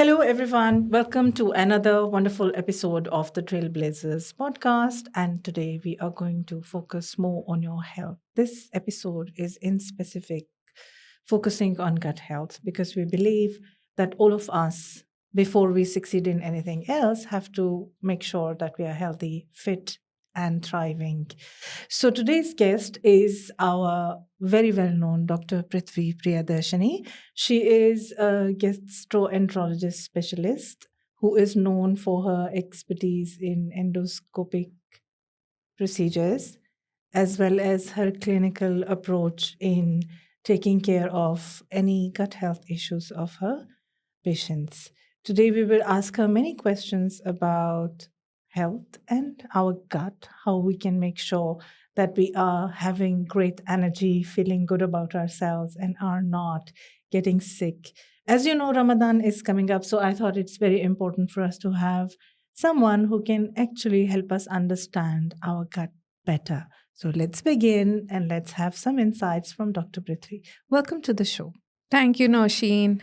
Hello, everyone. Welcome to another wonderful episode of the Trailblazers podcast. And today we are going to focus more on your health. This episode is in specific focusing on gut health because we believe that all of us, before we succeed in anything else, have to make sure that we are healthy, fit, and thriving. So today's guest is our very well known Dr. Prithvi Priyadarshini. She is a gastroenterologist specialist who is known for her expertise in endoscopic procedures as well as her clinical approach in taking care of any gut health issues of her patients. Today, we will ask her many questions about health and our gut, how we can make sure that we are having great energy, feeling good about ourselves, and are not getting sick. As you know, Ramadan is coming up, so I thought it's very important for us to have someone who can actually help us understand our gut better. So let's begin and let's have some insights from Dr. Prithvi. Welcome to the show. Thank you, Nosheen.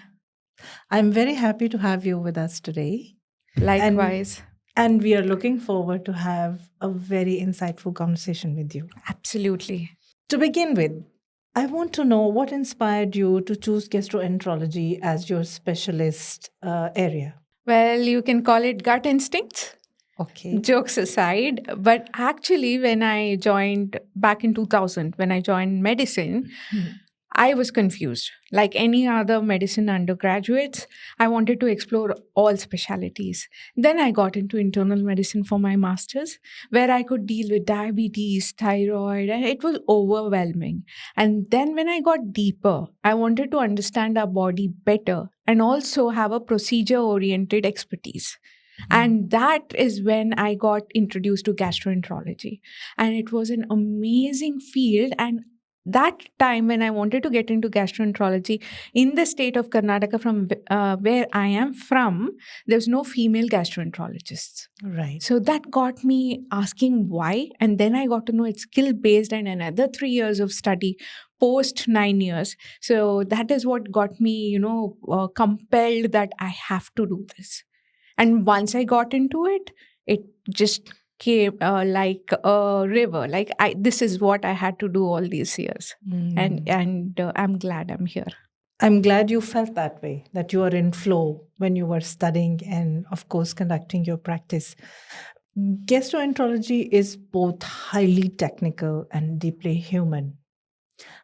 I'm very happy to have you with us today. And Likewise. and we are looking forward to have a very insightful conversation with you. Absolutely. To begin with, I want to know what inspired you to choose gastroenterology as your specialist area. Well, you can call it gut instincts. Okay. Jokes aside, but actually, when I joined back in 2000, when I joined medicine, Hmm. I was confused. Like any other medicine undergraduates, I wanted to explore all specialities. Then I got into internal medicine for my master's, where I could deal with diabetes, thyroid, and it was overwhelming. And then when I got deeper, I wanted to understand our body better and also have a procedure oriented expertise. And that is when I got introduced to gastroenterology. And it was an amazing field. And that time when I wanted to get into gastroenterology in the state of Karnataka, from where I am from, there's no female gastroenterologists. Right. So that got me asking why. And then I got to know it's skill based and another 3 years of study post 9 years. So that is what got me, compelled that I have to do this. And once I got into it, it just came like a river. Like this is what I had to do all these years, and Mm. I'm glad I'm here. I'm glad you felt that way, that you are in flow when you were studying and, of course, conducting your practice. Gastroenterology is both highly technical and deeply human.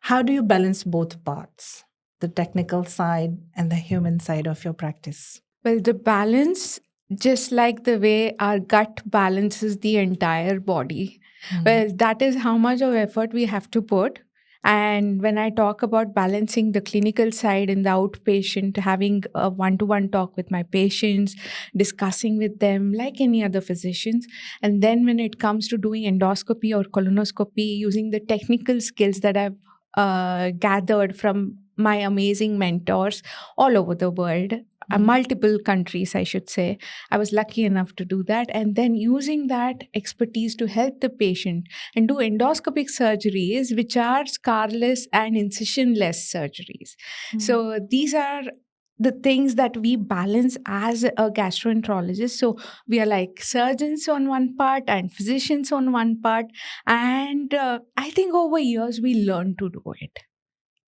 How do you balance both parts, the technical side and the human side of your practice? Well, the balance, just like the way our gut balances the entire body, Mm. well, that is how much of effort we have to put. And when I talk about balancing the clinical side in the outpatient, having a one to one talk with my patients, discussing with them like any other physicians. And then when it comes to doing endoscopy or colonoscopy, using the technical skills that I've gathered from my amazing mentors all over the world, multiple countries, I should say. I was lucky enough to do that. And then using that expertise to help the patient and do endoscopic surgeries, which are scarless and incisionless surgeries. So these are the things that we balance as a gastroenterologist. So we are like surgeons on one part and physicians on one part. And I think over years we learn to do it.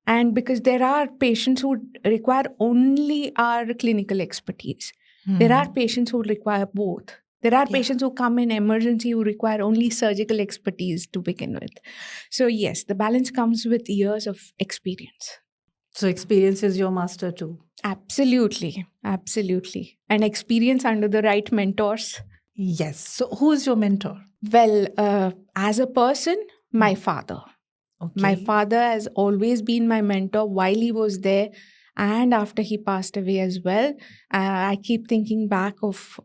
And because there are patients who require only our clinical expertise, there are patients who require both. There are Yeah. patients who come in emergency who require only surgical expertise to begin with. So, yes, the balance comes with years of experience. So, experience is your master too. Absolutely. Absolutely. And experience under the right mentors. Yes. So, who is your mentor? Well, as a person, my father. Okay. My father has always been my mentor while he was there and after he passed away as well. I keep thinking back of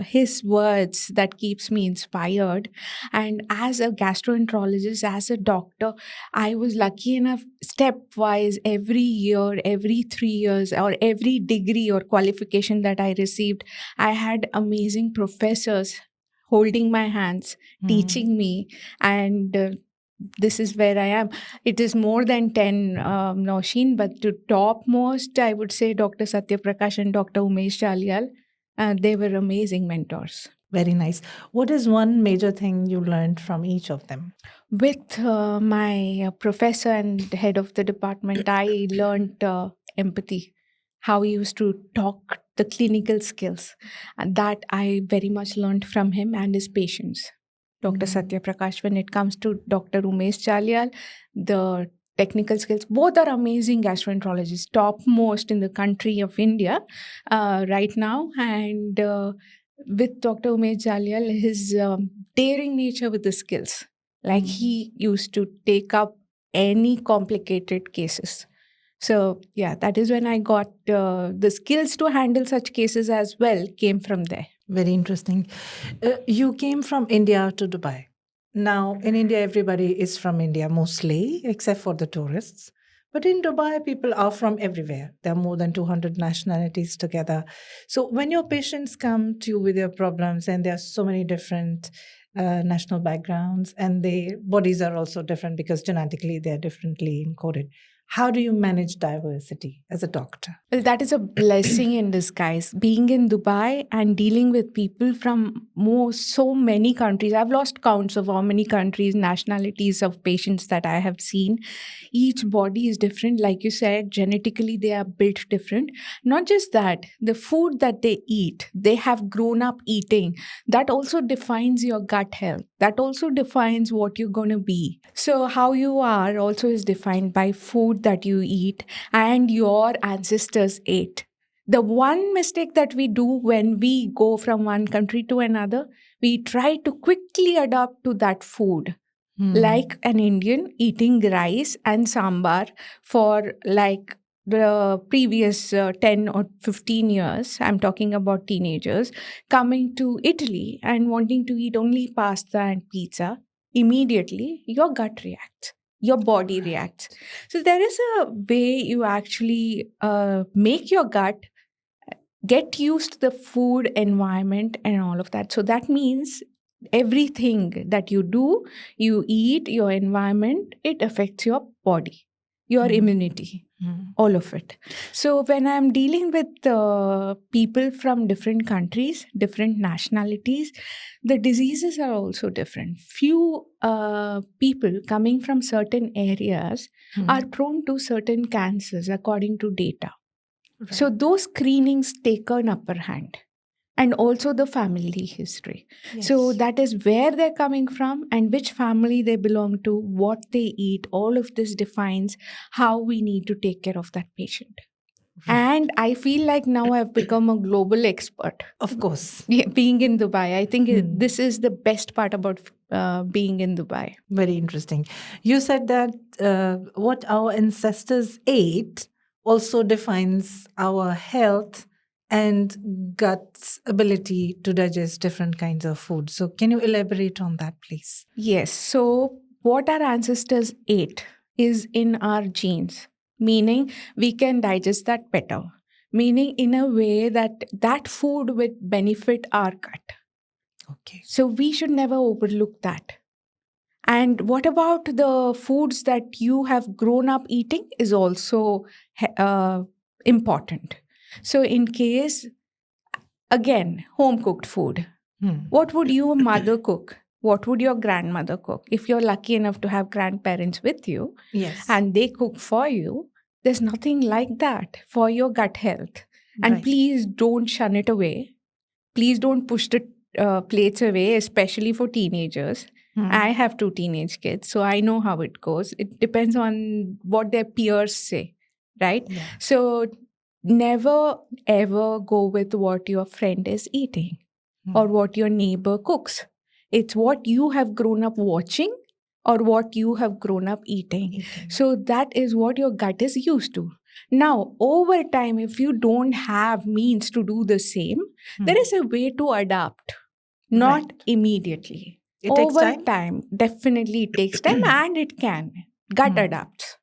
his words that keeps me inspired. And as a gastroenterologist, as a doctor, I was lucky enough stepwise every year, every 3 years, or every degree or qualification that I received, I had amazing professors holding my hands, teaching me, and this is where I am. It is more than 10, Nausheen, but to topmost, I would say Dr. Satya Prakash and Dr. Umesh Chalial. They were amazing mentors. Very nice. What is one major thing you learned from each of them? With my professor and head of the department, I learned empathy, how he used to talk, the clinical skills. And that I very much learned from him and his patients. Dr. Mm. Satya Prakash, when it comes to Dr. Umesh Chalial, the technical skills, both are amazing gastroenterologists, topmost in the country of India right now. And with Dr. Umesh Chalial, his daring nature with the skills. Like he used to take up any complicated cases. So, yeah, that is when I got the skills to handle such cases as well, came from there. Very interesting. You came from India to Dubai. Now, in India, everybody is from India mostly, except for the tourists. But in Dubai, people are from everywhere. There are more than 200 nationalities together. So, when your patients come to you with their problems, and there are so many different national backgrounds, and their bodies are also different because genetically they are differently encoded. How do you manage diversity as a doctor? Well, that is a blessing in disguise. Being in Dubai and dealing with people from so many countries. I've lost counts of how many countries, nationalities of patients that I have seen. Each body is different. Like you said, genetically they are built different. Not just that, the food that they eat, they have grown up eating. That also defines your gut health. That also defines what you're going to be. So, how you are also is defined by food that you eat and your ancestors ate. The one mistake that we do when we go from one country to another, we try to quickly adapt to that food. Like an Indian eating rice and sambar for like the previous 10 or 15 years, I'm talking about teenagers, coming to Italy and wanting to eat only pasta and pizza, immediately your gut reacts, your body reacts. So there is a way you actually make your gut get used to the food environment and all of that. So that means everything that you do, you eat, your environment, it affects your body, your immunity, all of it. So when I'm dealing with people from different countries, different nationalities, the diseases are also different. Few people coming from certain areas are prone to certain cancers according to data. Right. So those screenings take an upper hand, and also the family history. So Yes. that is where they're coming from and which family they belong to, what they eat. All of this defines how we need to take care of that patient. And I feel like now I've become a global expert. Of course. Yeah, being in Dubai, I think this is the best part about being in Dubai. Very interesting. You said that what our ancestors ate also defines our health and gut's ability to digest different kinds of food. So, can you elaborate on that, please? Yes. So, what our ancestors ate is in our genes, meaning we can digest that better, meaning in a way that that food would benefit our gut. Okay. So, we should never overlook that. And what about the foods that you have grown up eating is also important. So, in case, again, home cooked food, what would your mother cook? What would your grandmother cook? If you're lucky enough to have grandparents with you Yes. and they cook for you, there's nothing like that for your gut health. And Right. please don't shun it away. Please don't push the plates away, especially for teenagers. I have 2 teenage kids, so I know how it goes. It depends on what their peers say, right? Yeah. So never ever go with what your friend is eating or what your neighbor cooks. It's what you have grown up watching or what you have grown up eating. So that is what your gut is used to. Now, over time, if you don't have means to do the same, there is a way to adapt, not Right. immediately. It takes Over time? definitely it takes time and it can. Gut adapts.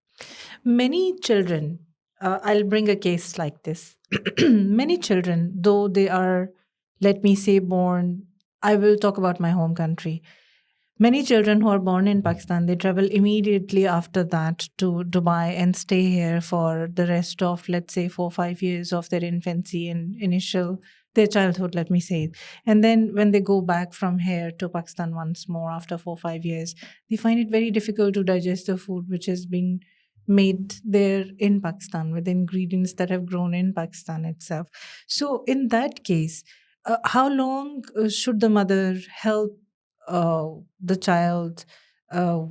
Many children, I'll bring a case like this. Many children, though they are, let me say, born, I will talk about my home country. Many children who are born in Pakistan, they travel immediately after that to Dubai and stay here for the rest of, let's say, 4 or 5 years of their infancy and initial their childhood, let me say. And then when they go back from here to Pakistan once more after 4 or 5 years, they find it very difficult to digest the food which is being made there in Pakistan with ingredients that have grown in Pakistan itself. So in that case, how long should the mother help the child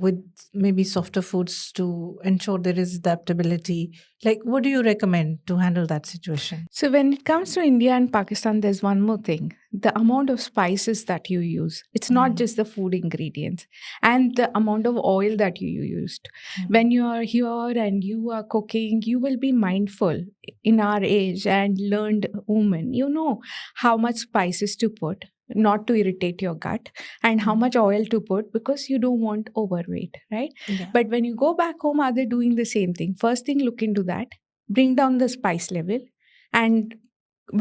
with maybe softer foods to ensure there is adaptability? Like, what do you recommend to handle that situation? So, when it comes to India and Pakistan, there's one more thing: the amount of spices that you use. It's not Mm. just the food ingredients and the amount of oil that you used. Mm. When you are here and you are cooking, you will be mindful. In our age and learned woman, you know how much spices to put, not to irritate your gut, and how Mm. much oil to put because you don't want overweight, right? Yeah. But when you go back home, are they doing the same thing? First thing, look into that, bring down the spice level, and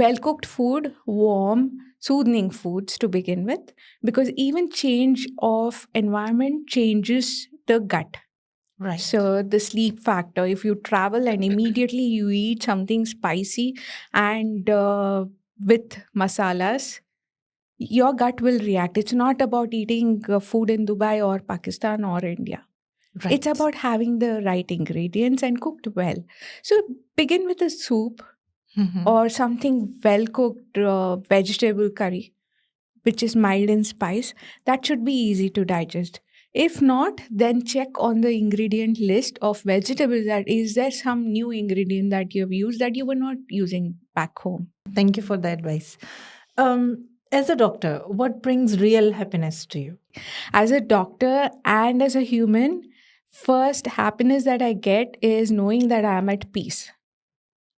well cooked food, warm, soothing foods to begin with, because even change of environment changes the gut. Right. So the sleep factor, if you travel and immediately you eat something spicy and with masalas, your gut will react. It's not about eating food in Dubai or Pakistan or India. Right. It's about having the right ingredients and cooked well. So begin with a soup Mhm. or something well cooked vegetable curry, which is mild in spice. That should be easy to digest. If not, then check on the ingredient list of vegetables, that is there some new ingredient that you have used that you were not using back home. Thank you for the advice. As a doctor, what brings real happiness to you? As a doctor and as a human, first happiness that I get is knowing that I am at peace.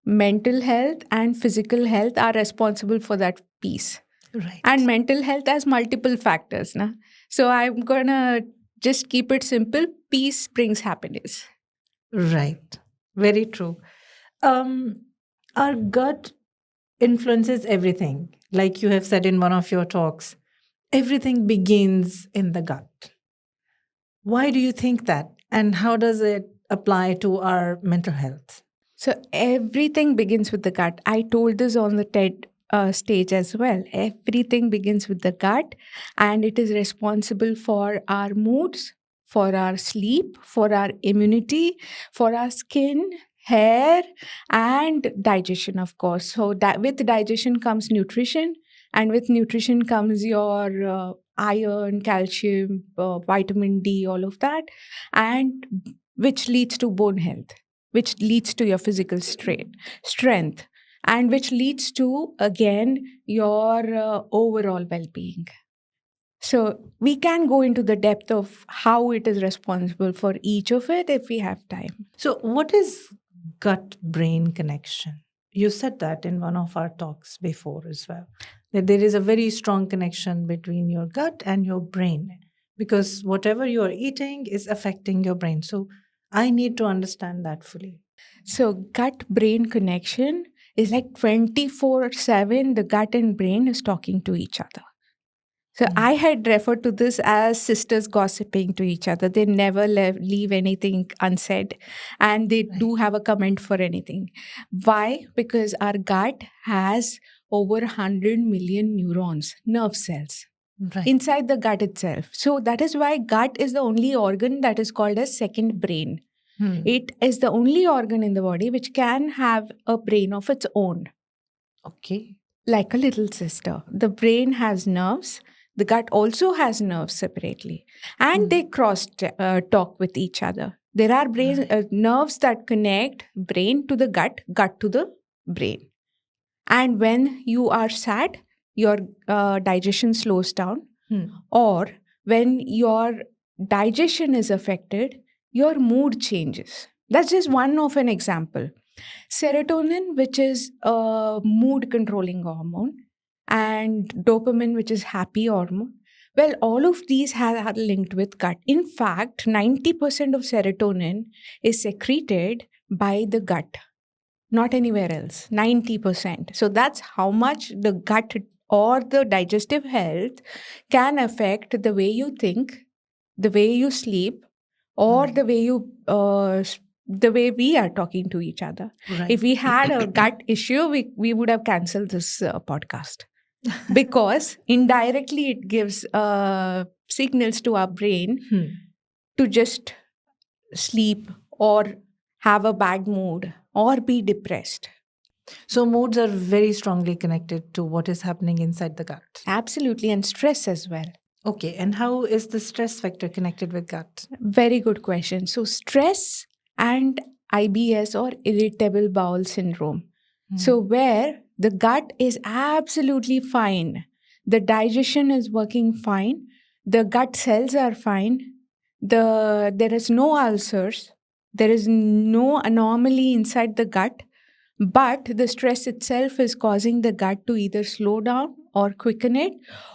Mental health and physical health are responsible for that peace. Right. And mental health has multiple factors. Na? So I'm going to just keep it simple. Peace brings happiness. Right. Very true. Um, our gut influences everything. Like you have said in one of your talks, everything begins in the gut. Why do you think that? And how does it apply to our mental health? So everything begins with the gut. I told this on the TED stage as well. Everything begins with the gut, and it is responsible for our moods, for our sleep, for our immunity, for our skin, hair, and digestion, of course. So that with digestion comes nutrition, and with nutrition comes your iron, calcium, vitamin D, all of that, and which leads to bone health, which leads to your physical strength, and which leads to, again, your overall well being. So, we can go into the depth of how it is responsible for each of it if we have time. So, what is gut brain connection? You said that in one of our talks before as well, that there is a very strong connection between your gut and your brain because whatever you are eating is affecting your brain. So, I need to understand that fully. So, gut brain connection is like 24/7, the gut and brain is talking to each other. So Mm. I had referred to this as sisters gossiping to each other. They never leave anything unsaid, and they Right. do have a comment for anything. Why? Because our gut has over 100 million neurons, nerve cells, Right. inside the gut itself. So that is why gut is the only organ that is called as second brain. Hmm. It is the only organ in the body which can have a brain of its own, Okay. like a little sister. The brain has nerves. The gut also has nerves separately, and they cross talk with each other. There are nerves that connect brain to the gut to the brain. And when you are sad, your digestion slows down, Hmm. or when your digestion is affected, your mood changes. That's just one of an example. Serotonin, which is a mood controlling hormone, and dopamine, which is happy hormone. Well, all of these are linked with gut. In fact, 90% of serotonin is secreted by the gut, not anywhere else. 90%. So that's how much the gut or the digestive health can affect the way you think, the way you sleep, or Mm. the way the way we are talking to each other. Right. If we had a gut issue, we would have cancelled this podcast, because indirectly it gives signals to our brain Hmm. to just sleep or have a bad mood or be depressed. So moods are very strongly connected to what is happening inside the gut. Absolutely, and stress as well. Okay, and how is the stress factor connected with gut? Very good question. So, stress and IBS, or irritable bowel syndrome. So, where the gut is absolutely fine, the digestion is working fine, the gut cells are fine, there is no ulcers, there is no anomaly inside the gut, but the stress itself is causing the gut to either slow down or quicken it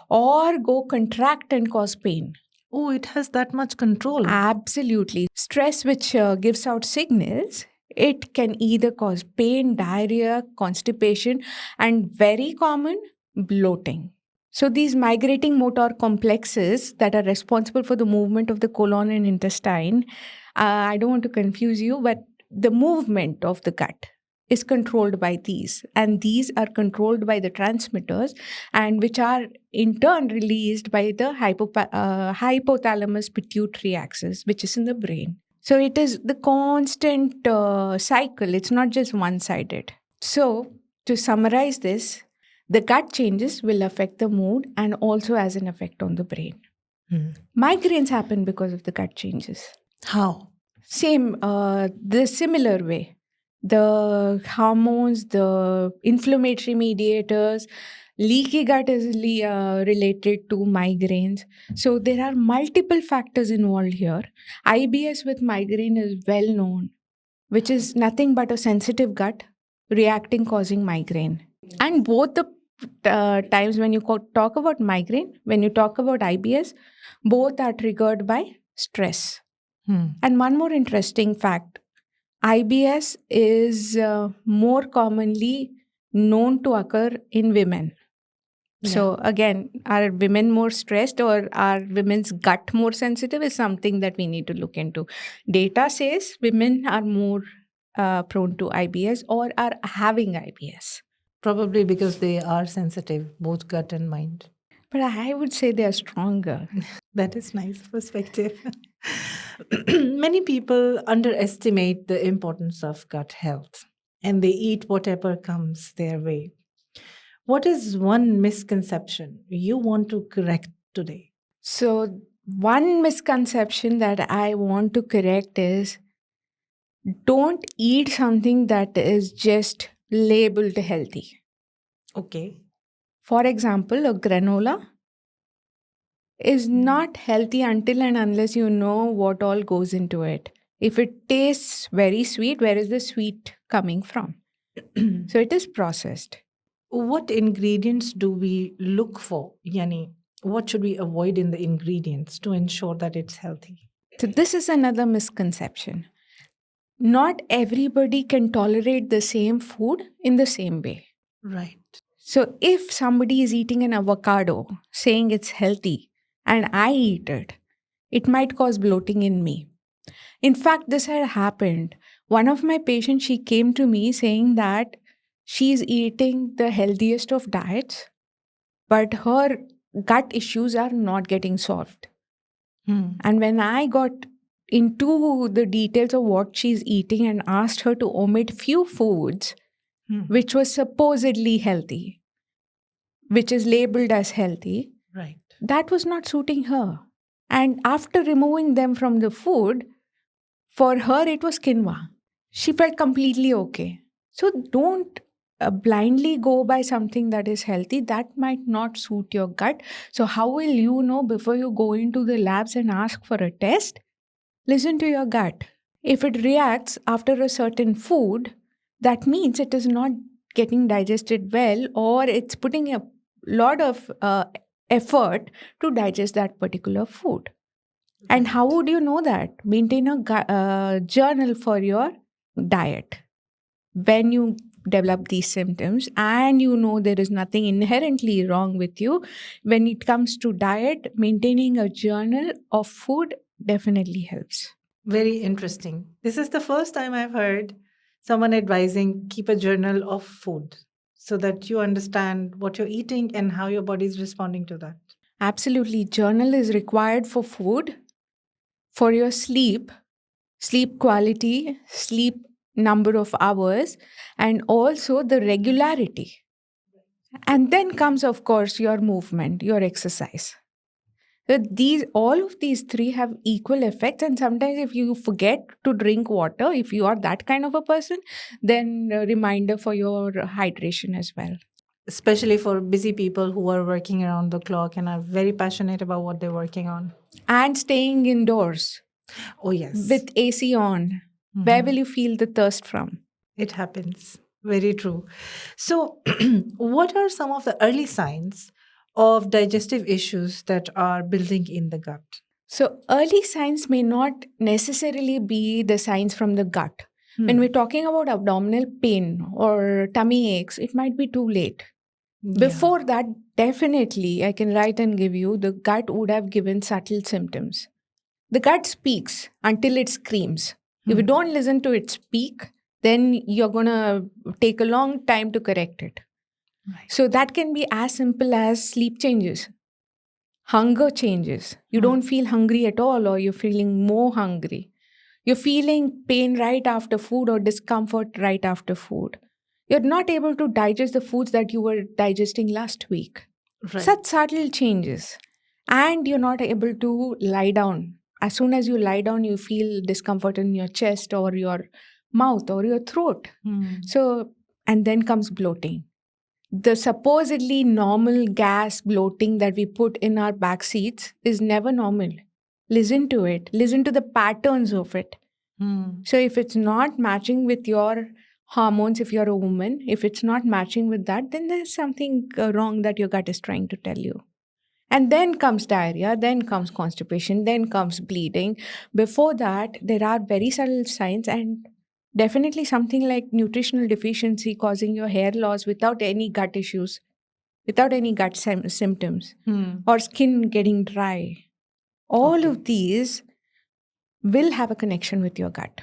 or go contract and cause pain. Oh, it has that much control. Absolutely. Stress, which gives out signals, it can either cause pain, diarrhea, constipation, and very common, bloating. So, these migrating motor complexes that are responsible for the movement of the colon and intestine, I don't want to confuse you, but the movement of the gut is controlled by these, and these are controlled by the transmitters, and which are in turn released by the hypothalamus pituitary axis, which is in the brain. So it is the constant cycle, it's not just one sided. So, to summarize this, the gut changes will affect the mood and also has an effect on the brain. Hmm. Migraines happen because of the gut changes. How? Same, the similar way. The hormones, the inflammatory mediators, leaky gut is related to migraines. So there are multiple factors involved here. IBS with migraine is well known, which is nothing but a sensitive gut reacting, causing migraine. And both the times when you talk about migraine, when you talk about IBS, both are triggered by stress. Hmm. And one more interesting fact, IBS is more commonly known to occur in women. So, again, are women more stressed or are women's gut more sensitive is something that we need to look into. Data says women are more prone to IBS or are having IBS. Probably because they are sensitive, both gut and mind. But I would say they are stronger. That is nice perspective. Many people underestimate the importance of gut health and they eat whatever comes their way. What is one misconception you want to correct today? So, one misconception that I want to correct is don't eat something that is just labeled healthy. Okay. For example, a granola is not healthy until and unless you know what all goes into it. If it tastes very sweet, where is the sweet coming from? So it is processed. What ingredients do we look for? Yani, what should we avoid in the ingredients to ensure that it's healthy? So this is another misconception. Not everybody can tolerate the same food in the same way. Right. So if somebody is eating an avocado saying it's healthy and I eat it, it might cause bloating in me. In fact, this had happened. One of my patients, she came to me saying that she's eating the healthiest of diets, but her gut issues are not getting solved. Hmm. And when I got into the details of what she's eating and asked her to omit few foods Hmm. which was supposedly healthy, which is labeled as healthy, Right. that was not suiting her. And after removing them from the food, for her it was quinoa. She felt completely okay. So don't blindly go by something that is healthy. That might not suit your gut. So, how will you know before you go into the labs and ask for a test? Listen to your gut. If it reacts after a certain food, that means it is not getting digested well or it's putting a lot of effort to digest that particular food. And how would you know that? Maintain a journal for your diet. When you develop these symptoms and you know there is nothing inherently wrong with you, when it comes to diet, maintaining a journal of food definitely helps. Very interesting. This is the first time I've heard someone advising keep a journal of food so that you understand what you're eating and how your body is responding to that. Absolutely. Journal is required for food, for your sleep, sleep quality, sleep number of hours, and also the regularity. And then comes, of course, your movement, your exercise. So these all of these three have equal effects. And sometimes if you forget to drink water, if you are that kind of a person, then a reminder for your hydration as well. Especially for busy people who are working around the clock and are very passionate about what they're working on. And staying indoors Oh, yes. with AC on. Where will you feel the thirst from? It happens. Very true. So, what are some of the early signs of digestive issues that are building in the gut? So, early signs may not necessarily be the signs from the gut. When we're talking about abdominal pain or tummy aches, it might be too late. Yeah. Before that, definitely, I can write and give you the gut would have given subtle symptoms. The gut speaks until it screams. If you don't listen to it speak, then you're going to take a long time to correct it. Right. So, that can be as simple as sleep changes. Hunger changes. You don't feel hungry at all, or you're feeling more hungry. You're feeling pain right after food or discomfort right after food. You're not able to digest the foods that you were digesting last week. Right. Such subtle changes. And you're not able to lie down. As soon as you lie down, you feel discomfort in your chest or your mouth or your throat. So, and then comes bloating. The supposedly normal gas bloating that we put in our back seats is never normal. Listen to it, listen to the patterns of it. So, if it's not matching with your hormones, if you're a woman, if it's not matching with that, then there's something wrong that your gut is trying to tell you. And then comes diarrhea, then comes constipation, then comes bleeding. Before that, there are very subtle signs and definitely something like nutritional deficiency causing your hair loss without any gut issues, without any gut symptoms, or skin getting dry. All of these will have a connection with your gut.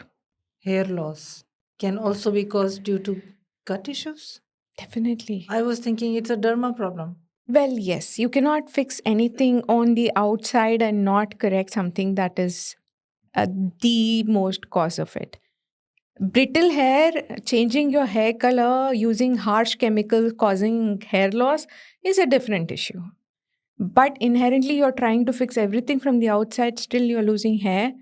Hair loss can also be caused due to gut issues. Definitely. I was thinking it's a derma problem. Well, yes, you cannot fix anything on the outside and not correct something that is the most cause of it. Brittle hair, changing your hair color, using harsh chemicals causing hair loss is a different issue. But inherently, you're trying to fix everything from the outside, still you're losing hair.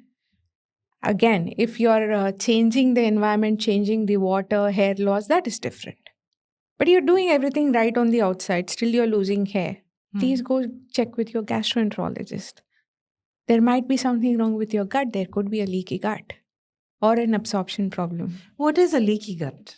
Again, if you're changing the environment, changing the water, hair loss, that is different. But you're doing everything right on the outside, still you're losing hair. Please go check with your gastroenterologist. There might be something wrong with your gut. There could be a leaky gut or an absorption problem. What is a leaky gut?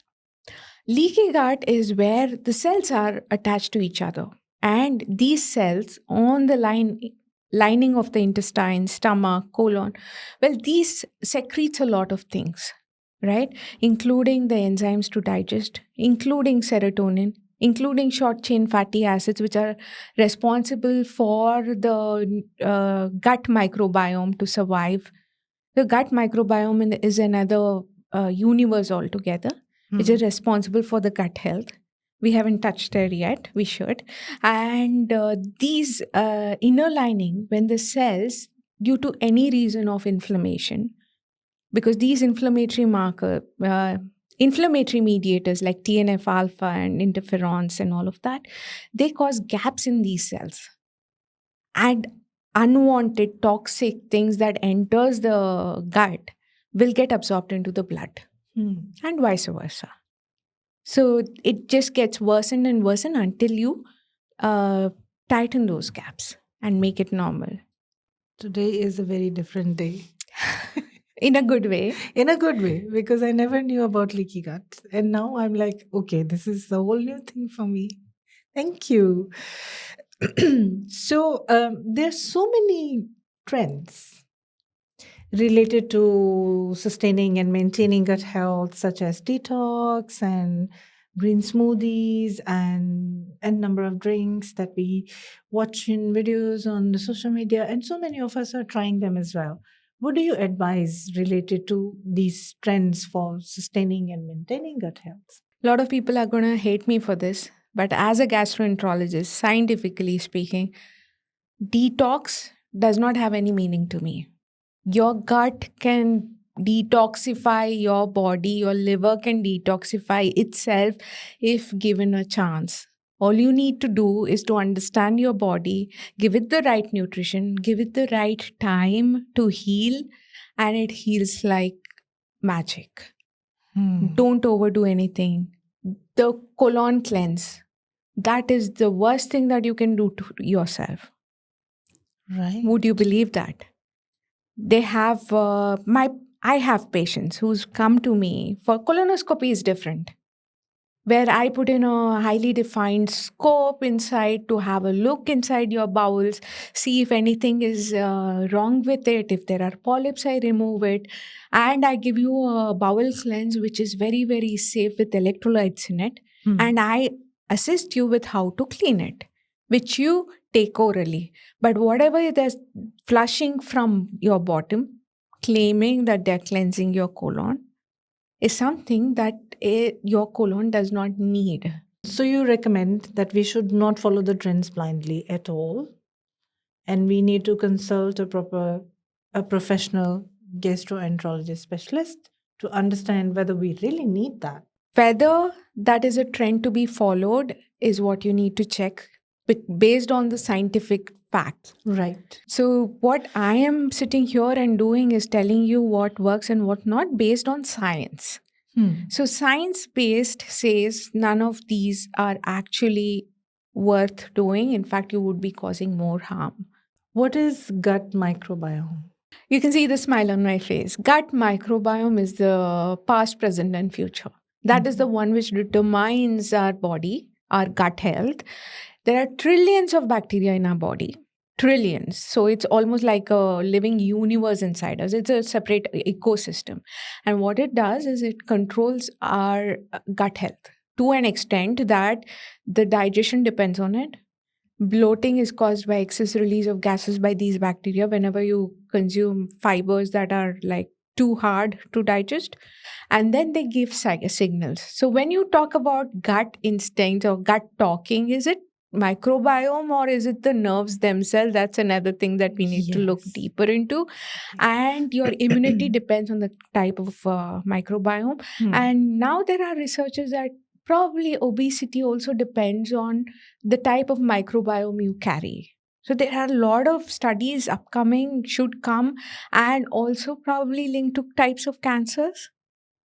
Leaky gut is where the cells are attached to each other. And these cells on the lining of the intestine, stomach, colon, well, these secretes a lot of things, right? Including the enzymes to digest, including serotonin, including short chain fatty acids, which are responsible for the gut microbiome to survive. The gut microbiome is another universe altogether, which is responsible for the gut health. We haven't touched there yet. We should. And these inner lining, when the cells, due to any reason of inflammation, because these inflammatory mediators like TNF alpha and interferons and all of that, they cause gaps in these cells. And unwanted toxic things that enters the gut will get absorbed into the blood and vice versa. So it just gets worsened and worsened until you tighten those gaps and make it normal. Today is a very different day. In a good way. In a good way, because I never knew about leaky gut. And now I'm like, okay, this is a whole new thing for me. Thank you. So there's so many trends related to sustaining and maintaining gut health, such as detox and green smoothies and a number of drinks that we watch in videos on the social media, and so many of us are trying them as well. What do you advise related to these trends for sustaining and maintaining gut health? A lot of people are going to hate me for this, but as a gastroenterologist, scientifically speaking, detox does not have any meaning to me. Your gut can detoxify your body, your liver can detoxify itself if given a chance. All you need to do is to understand your body, give it the right nutrition, give it the right time to heal, and it heals like magic. Don't overdo anything. The colon cleanse, that is the worst thing that you can do to yourself. Right. Would you believe that? They have I have patients who's come to me for colonoscopy is different, where I put in a highly defined scope inside to have a look inside your bowels, see if anything is wrong with it. If there are polyps, I remove it. And I give you a bowel cleanse, which is very, very safe with electrolytes in it. And I assist you with how to clean it, which you take orally. But whatever there's flushing from your bottom, claiming that they're cleansing your colon, is something that your colon does not need. So you recommend that we should not follow the trends blindly at all, and we need to consult a professional gastroenterologist specialist to understand whether we really need that. Whether that is a trend to be followed is what you need to check based on the scientific facts. Right. So, what I am sitting here and doing is telling you what works and what not based on science. So, science based says none of these are actually worth doing. In fact, you would be causing more harm. What is gut microbiome? You can see the smile on my face. Gut microbiome is the past, present, and future. That is the one which determines our body, our gut health. There are trillions of bacteria in our body. Trillions. So it's almost like a living universe inside us. It's a separate ecosystem. And what it does is it controls our gut health to an extent that the digestion depends on it. Bloating is caused by excess release of gases by these bacteria whenever you consume fibers that are like too hard to digest. And then they give signals. So when you talk about gut instinct or gut talking, is it microbiome or is it the nerves themselves? That's another thing that we need to look Yes. deeper into. And your immunity depends on the type of microbiome. And now there are researchers that probably obesity also depends on the type of microbiome you carry. So there are a lot of studies upcoming, should come, and also probably linked to types of cancers.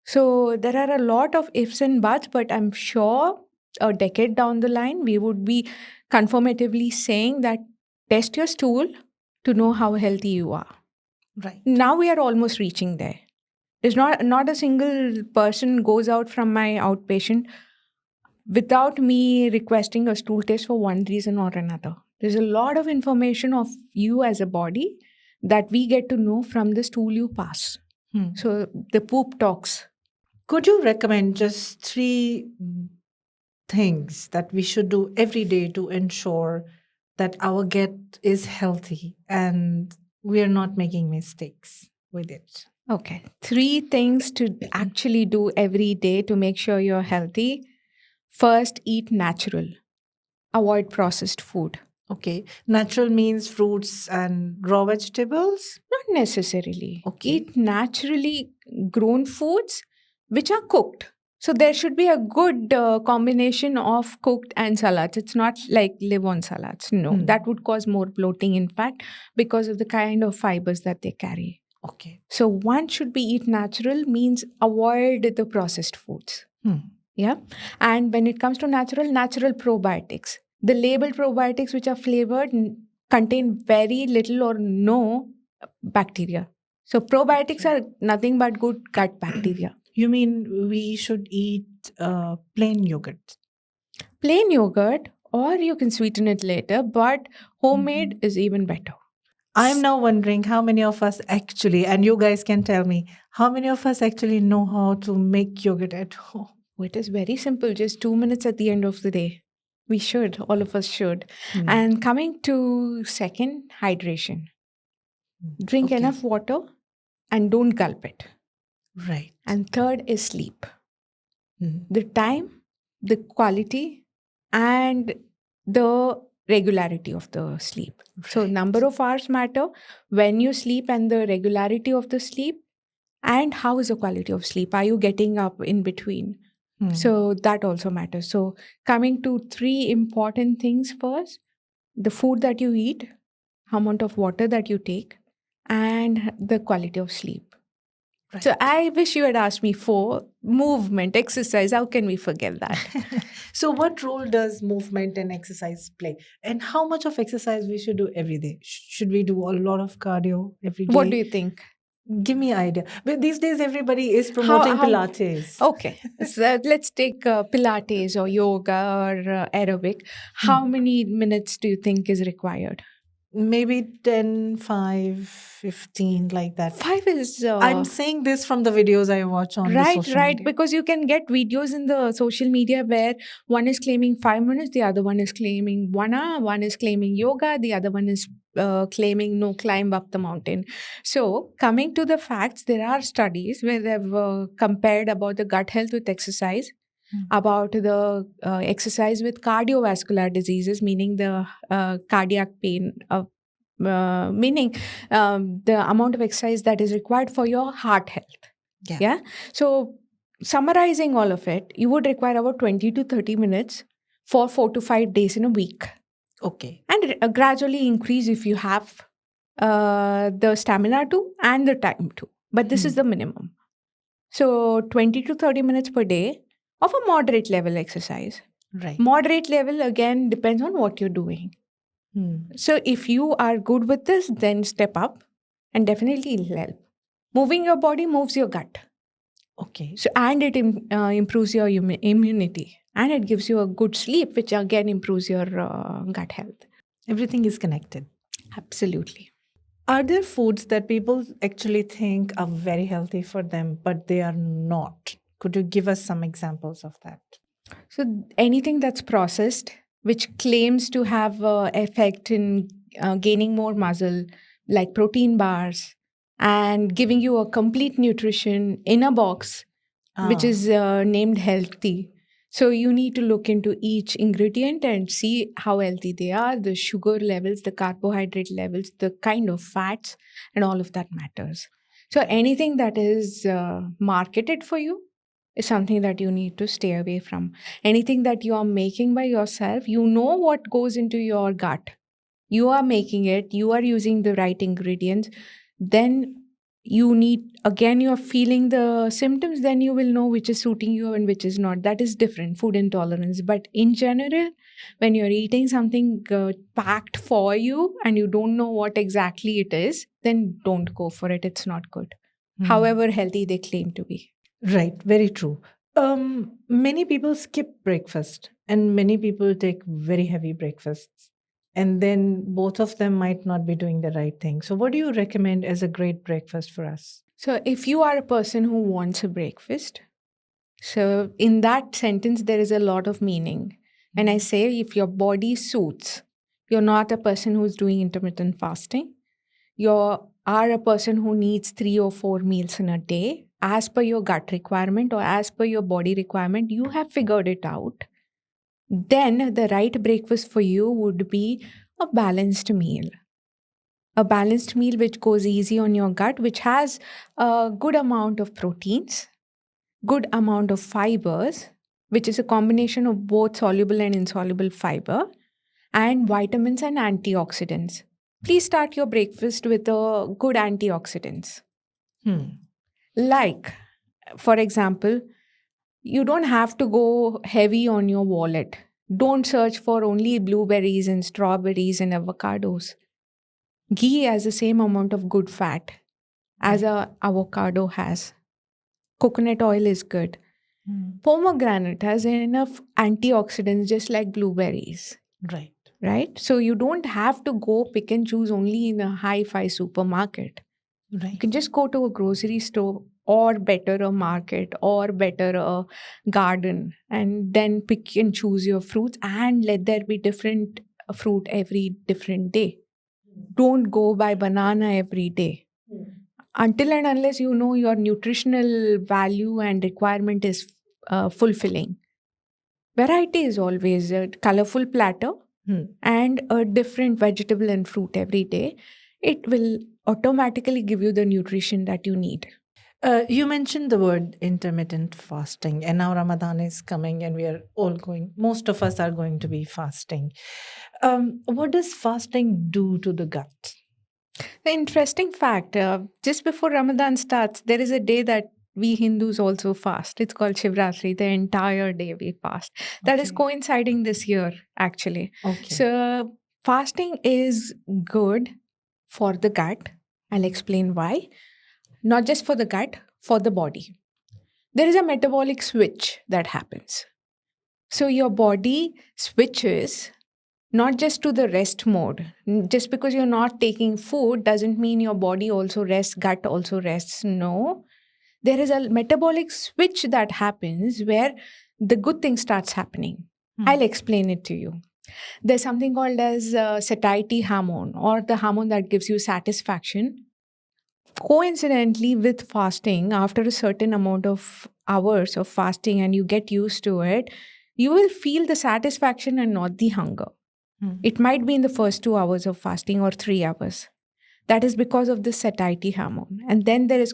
So there are a lot of ifs and buts, but I'm sure a decade down the line, we would be confirmatively saying that test your stool to know how healthy you are. Right. Now we are almost reaching there. There's not a single person goes out from my outpatient without me requesting a stool test for one reason or another. There's a lot of information of you as a body that we get to know from the stool you pass. So the poop talks. Could you recommend just 3 things that we should do every day to ensure that our gut is healthy and we are not making mistakes with it? Okay. 3 things to actually do every day to make sure you're healthy. First, eat natural. Avoid processed food. Okay. Natural means fruits and raw vegetables? Not necessarily. Okay. Eat naturally grown foods which are cooked. So there should be a good combination of cooked and salads. It's not like live on salads. No, that would cause more bloating, in fact, because of the kind of fibers that they carry. Okay. So one should be eat natural means avoid the processed foods. Yeah. And when it comes to natural probiotics. The labeled probiotics which are flavored contain very little or no bacteria. So probiotics are nothing but good gut bacteria. You mean we should eat plain yogurt? Plain yogurt, or you can sweeten it later, but homemade is even better. I'm now wondering how many of us actually, and you guys can tell me, how many of us actually know how to make yogurt at home? It is very simple, just 2 minutes at the end of the day. We should, all of us should. Hmm. And coming to second, hydration. Drink Okay. enough water and don't gulp it. Right. And third is sleep. Hmm. The time, the quality, and the regularity of the sleep. So, Right. number of hours matter, when you sleep and the regularity of the sleep, and how is the quality of sleep? Are you getting up in between? Hmm. So, that also matters. So, coming to three important things first: the food that you eat, amount of water that you take, and the quality of sleep. Right. So I wish you had asked me for movement, exercise. How can we forget that? So, what role does movement and exercise play? And how much of exercise we should do every day? Should we do a lot of cardio every What do day? you think? Give me idea. But these days, everybody is How? promoting Pilates. Okay, so let's take Pilates or yoga or aerobic. How Hmm. many minutes do you think is required? Maybe 10, 5, 15, like that. 5 is I'm saying this from the videos I watch on the right, social right. media. Because you can get videos in the social media where one is claiming 5 minutes, the other one is claiming 1 hour, one is claiming yoga, the other one is claiming no climb up the mountain. So, coming to the facts, there are studies where they've compared about the gut health with exercise, about the exercise with cardiovascular diseases, meaning the cardiac pain, meaning the amount of exercise that is required for your heart health. Yeah. Yeah. So, summarizing all of it, you would require about 20 to 30 minutes for 4 to 5 days in a week, Okay. and gradually increase if you have the stamina to and the time to. But this is the minimum. So, 20 to 30 minutes per day of a moderate level exercise. Right. Moderate level again depends on what you're doing. So, if you are good with this, then step up and definitely it'll help. Moving your body moves your gut. Okay. So, and it improves your immunity, and it gives you a good sleep, which again improves your gut health. Everything is connected. Absolutely. Are there foods that people actually think are very healthy for them, but they are not? Could you give us some examples of that? So, anything that's processed, which claims to have effect in gaining more muscle, like protein bars, and giving you a complete nutrition in a box, which Ah. is named healthy. So you need to look into each ingredient and see how healthy they are, the sugar levels, the carbohydrate levels, the kind of fats, and all of that matters. So anything that is marketed for you is something that you need to stay away from. Anything that you are making by yourself, you know what goes into your gut. You are making it, you are using the right ingredients, then you need, again, you're feeling the symptoms, then you will know which is suiting you and which is not. That is different, food intolerance. But in general, when you're eating something packed for you and you don't know what exactly it is, then don't go for it. It's not good. However healthy they claim to be. Right, very true. Many people skip breakfast and many people take very heavy breakfasts. And then both of them might not be doing the right thing. So, what do you recommend as a great breakfast for us? So, if you are a person who wants a breakfast, so in that sentence, there is a lot of meaning. And I say, if your body suits, you're not a person who's doing intermittent fasting. You are a person who needs 3 or 4 meals in a day as per your gut requirement or as per your body requirement. You have figured it out. Then the right breakfast for you would be a balanced meal. A balanced meal which goes easy on your gut, which has a good amount of proteins, good amount of fibers, which is a combination of both soluble and insoluble fiber, and vitamins and antioxidants. Please start your breakfast with a good antioxidants. Like, for example, you don't have to go heavy on your wallet. Don't search for only blueberries and strawberries and avocados. Ghee has the same amount of good fat as a avocado has. Coconut oil is good. Pomegranate has enough antioxidants just like blueberries, Right. right? So you don't have to go pick and choose only in a hi-fi supermarket. You Right. can just go to a grocery store or better a market or better a garden, and then pick and choose your fruits and let there be different fruit every different day. Don't go by banana every day. Until and unless you know your nutritional value and requirement is fulfilling. Variety is always a colorful platter Hmm. and a different vegetable and fruit every day. It will automatically give you the nutrition that you need. You mentioned the word intermittent fasting, and now Ramadan is coming, and most of us are going to be fasting. What does fasting do to the gut? The interesting fact, just before Ramadan starts, there is a day that we Hindus also fast. It's called Shivratri. The entire day we fast. That is Okay. coinciding this year, actually. Okay. So, fasting is good for the gut. I'll explain why. Not just for the gut, for the body. There is a metabolic switch that happens. So, your body switches not just to the rest mode. Just because you're not taking food doesn't mean your body also rests, gut also rests. No. There is a metabolic switch that happens where the good thing starts happening. Hmm. I'll explain it to you. There's something called as satiety hormone, or the hormone that gives you satisfaction. Coincidentally, with fasting, after a certain amount of hours of fasting and you get used to it, you will feel the satisfaction and not the hunger. Hmm. It might be in the first 2 hours of fasting or 3 hours. That is because of the satiety hormone. And then there is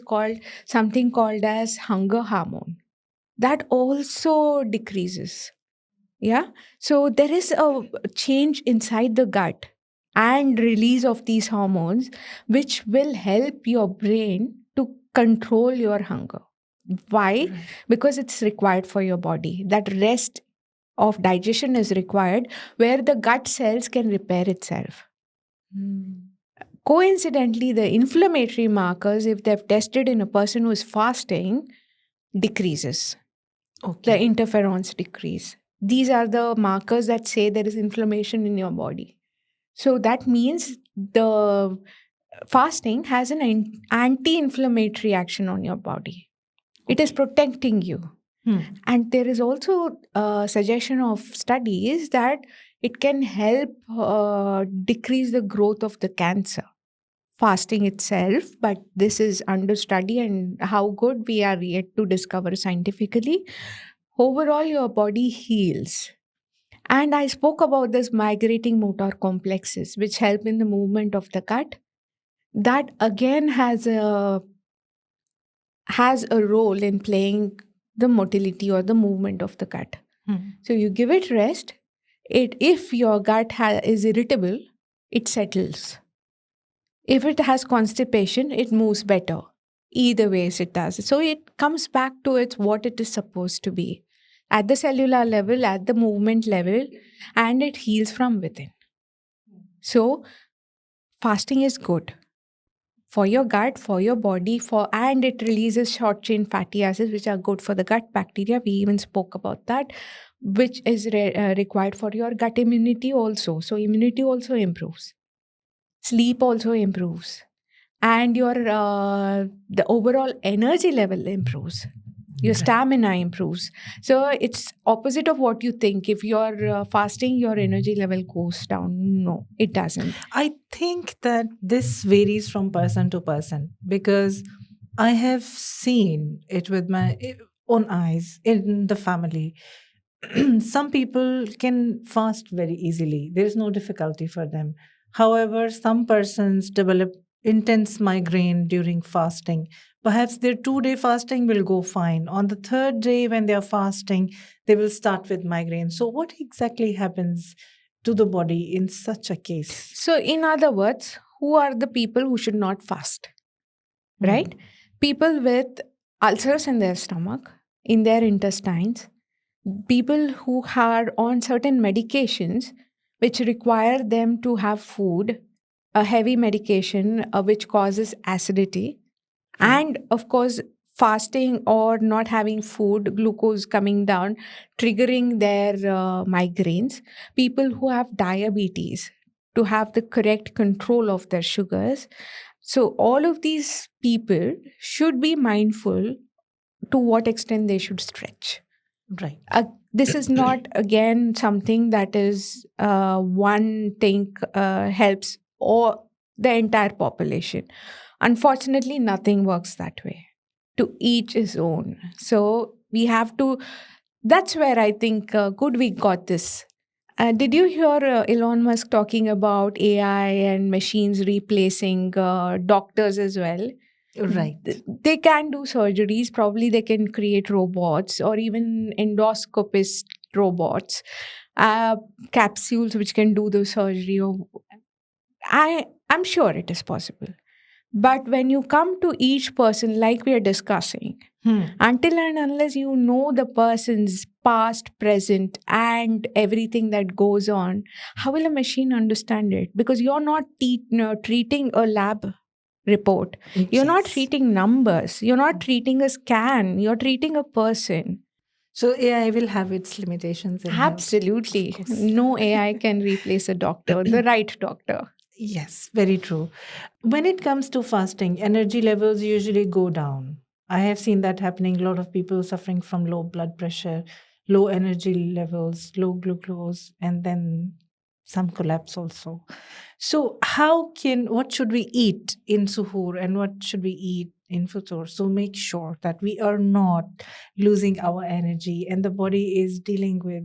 something called as hunger hormone. That also decreases. Yeah. So there is a change inside the gut and release of these hormones, which will help your brain to control your hunger. Why? Right. Because it's required for your body. That rest of digestion is required where the gut cells can repair itself. Hmm. Coincidentally, the inflammatory markers, if they've tested in a person who is fasting, decreases. The Okay. interferons decrease. These are the markers that say there is inflammation in your body. So that means the fasting has an anti-inflammatory action on your body. It is protecting you. Hmm. And there is also a suggestion of studies that it can help decrease the growth of the cancer. Fasting itself, but this is under study, and how good we are yet to discover scientifically. Overall, your body heals. And I spoke about this migrating motor complexes, which help in the movement of the gut. That again has a role in playing the motility or the movement of the gut. Hmm. So you give it rest. If your gut is irritable, it settles. If it has constipation, it moves better. Either ways it does. So it comes back to what it is supposed to be at the cellular level, at the movement level, and it heals from within. So fasting is good for your gut, for your body, and it releases short chain fatty acids, which are good for the gut bacteria. We even spoke about that, which is required for your gut immunity also. So immunity also improves. Sleep also improves, and your the overall energy level improves. Your Right. stamina improves. So it's opposite of what you think. If you're fasting, your energy level goes down. No, it doesn't. I think that this varies from person to person because I have seen it with my own eyes in the family. Some people can fast very easily, there is no difficulty for them. However, some persons develop intense migraine during fasting. Perhaps their 2 day fasting will go fine. On the third day, when they are fasting, they will start with migraine. So, what exactly happens to the body in such a case? So, in other words, who are the people who should not fast? Right? People with ulcers in their stomach, in their intestines, people who are on certain medications which require them to have food, a heavy medication which causes acidity, and of course, fasting or not having food, glucose coming down, triggering their migraines. People who have diabetes, to have the correct control of their sugars, So all of these people should be mindful to what extent they should stretch. Right. This is not again something that is one thing helps or the entire population. Unfortunately, nothing works that way. To each his own. So we have to. That's where I think good we got this. Did you hear Elon Musk talking about AI and machines replacing doctors as well? Right. They can do surgeries. Probably they can create robots or even endoscopist robots, uh, capsules which can do the surgery. I'm sure it is possible. But when you come to each person, like we are discussing, until and unless you know the person's past, present, and everything that goes on, how will a machine understand it? Because you're not treating a lab report. You're not Yes. treating numbers. You're not treating a scan. You're treating a person. So AI will have its limitations in health. Absolutely. Of course. No AI can replace a doctor, the right doctor. Yes, very true. When it comes to fasting, energy levels usually go down. I have seen that happening. A lot of people suffering from low blood pressure, low energy levels, low glucose, and then some collapse also. So, what should we eat in suhoor and what should we eat in futur? So, make sure that we are not losing our energy and the body is dealing with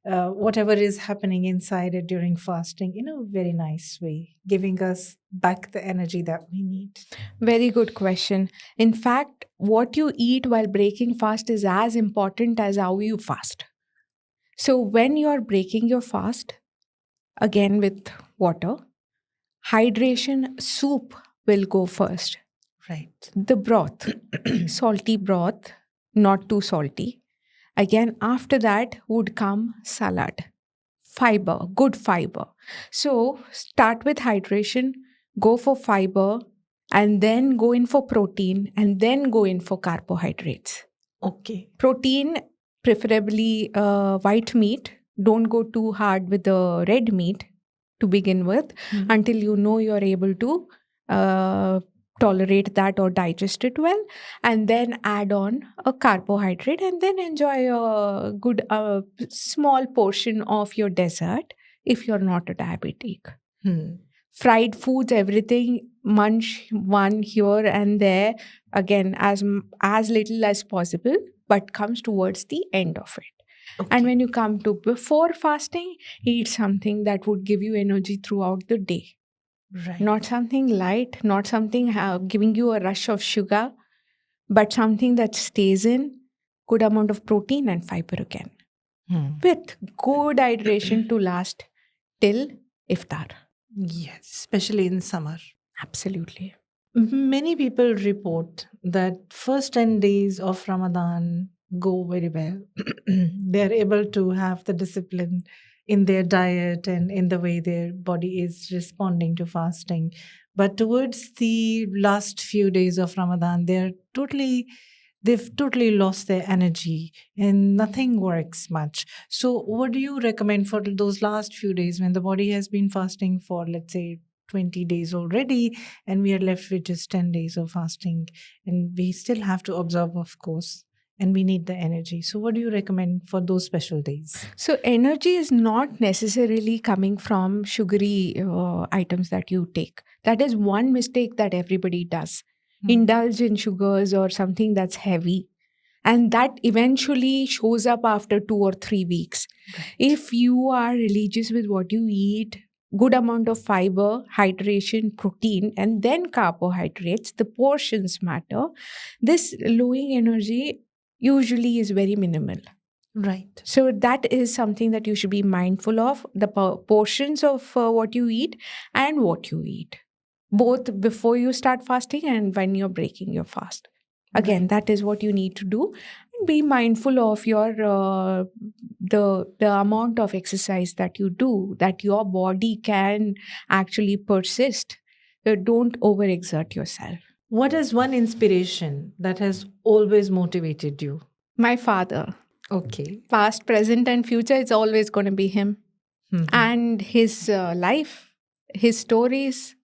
whatever is happening inside it during fasting in a very nice way, giving us back the energy that we need. Very good question. In fact, what you eat while breaking fast is as important as how you fast. So, when you are breaking your fast, again with water, hydration, soup will go first. Right. The broth, salty broth, not too salty. Again, after that would come salad, fiber, good fiber. So, start with hydration, go for fiber, and then go in for protein, and then go in for carbohydrates. Okay. Protein, preferably white meat. Don't go too hard with the red meat to begin with until you know you're able to tolerate that or digest it well, and then add on a carbohydrate, and then enjoy a good small portion of your dessert if you're not a diabetic. Fried foods, everything, munch one here and there, again as little as possible, but comes towards the end of it. And when you come to before fasting, eat something that would give you energy throughout the day. Right. Not something light, not something giving you a rush of sugar, but something that stays in, good amount of protein and fiber again, with good hydration to last till iftar. Yes, especially in summer. Absolutely. Many people report that first 10 days of Ramadan go very well. They're able to have the discipline in their diet and in the way their body is responding to fasting. But towards the last few days of Ramadan, they've totally lost their energy and nothing works much. So, what do you recommend for those last few days when the body has been fasting for, let's say, 20 days already, and we are left with just 10 days of fasting, and we still have to observe, of course, and we need the energy? So, what do you recommend for those special days? So, energy is not necessarily coming from sugary items that you take. That is one mistake that everybody does. Indulge in sugars or something that's heavy. And that eventually shows up after 2 or 3 weeks. Right. If you are religious with what you eat, good amount of fiber, hydration, protein, and then carbohydrates, the portions matter. This lowering energy usually is very minimal. Right. So that is something that you should be mindful of, the portions of what you eat and what you eat, both before you start fasting and when you're breaking your fast. Again, that is what you need to do. And be mindful of your the amount of exercise that you do, that your body can actually persist. Don't overexert yourself. What is one inspiration that has always motivated you? My father, Okay. past, present, and future, it's always going to be him. And his life, his stories,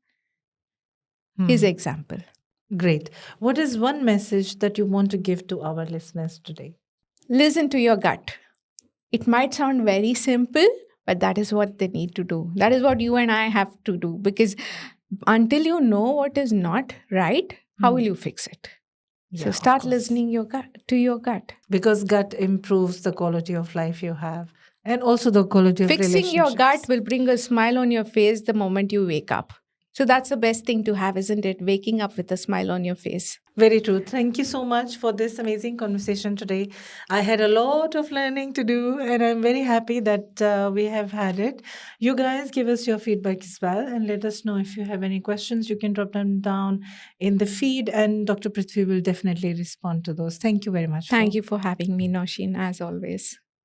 his Hmm. example. Great. What is one message that you want to give to our listeners today? Listen to your gut. It might sound very simple, but that is what they need to do. That is what you and I have to do, because until you know what is not right, how will Hmm. you fix it? So Yeah, of start course. listening to your gut. Because gut improves the quality of life you have and also the quality of Fixing your gut relationships. will bring a smile on your face the moment you wake up. So that's the best thing to have, isn't it? Waking up with a smile on your face. Very true. Thank you so much for this amazing conversation today. I had a lot of learning to do, and I'm very happy that we have had it. You guys give us your feedback as well, and let us know if you have any questions. You can drop them down in the feed, and Dr. Prithvi will definitely respond to those. Thank you very much. Thank you for having me, Noshin, as always.